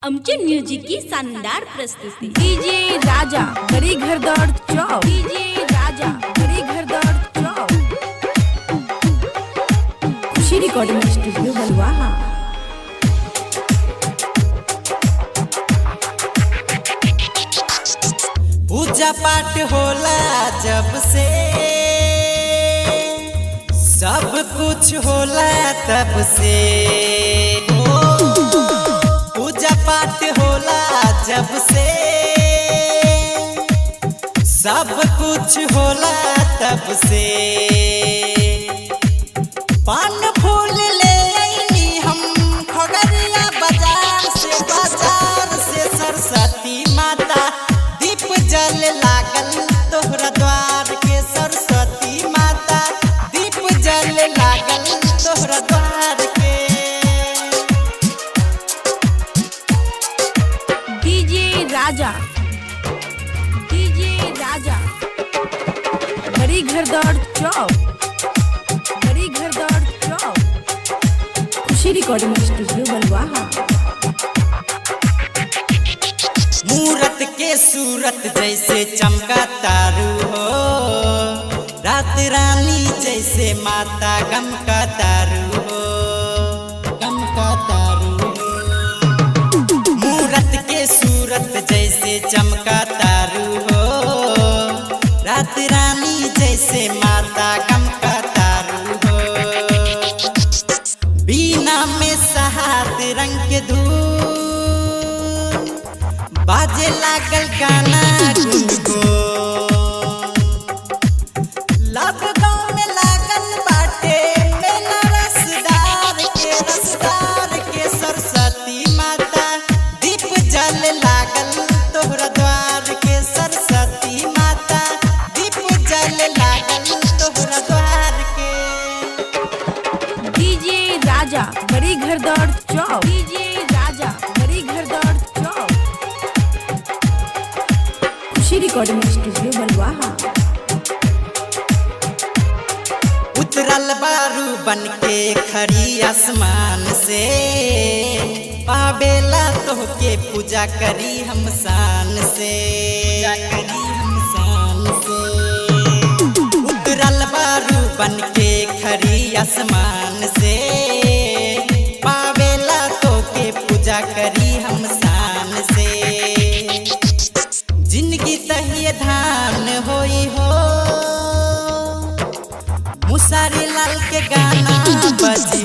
आमचे म्युझिक की शानदार प्रस्तुती डीजे राजा घरी घरदार चौक डीजे राजा घरी घरदार चौक खुशी रिकॉर्डिंग स्टूडियो बलवाहा। पूजा पाठ होला जब से सब कुछ होला तब से पूजा पाठ होला जब से सब कुछ होला तब से पान फूल ले आईनी हम खगड़िया बाजार से सरस्वती माता दीप जल लागल तोहरा द्वार के सरस्वती माता दीप जल लागल तोहरा द्वार के डीजे राजा घरी घरदार चौक घरी घरदार चौक खुशी रिकॉर्डिंग स्टूडियो बलवाहा। मूरत के सूरत जैसे चमका तारू हो रात रानी जैसे माता गम का तारू हो गम का तारू हो मूरत के सूरत जैसे चमका तारू हो रात रानी जैसे माता गम का तारू हो बीना में सहात रंग के धूल बाजे लागल गाना गुनगुन लॉकडाउन में लागल बाटे मेला रसदार के सरस्वती माता दीप जल लागल तोहरा द्वार के सरस्वती माता दीप जल लागल तोहरा द्वार के डीजे राजा घरी घरदार चौक डीजे राजा घरी घरदार चौक खुशी रिकॉर्डिंग स्टूडियो बलवाहा। उतरल बारू बन के खरी आसमान से पावेला तोहके पूजा करी हम शान से उतरल बारू बन के खरी आसमान से पावेला तोहके पूजा करी हम शान से जिंदगी तहिए धान होई हो मुसारी लाल के गाना बजी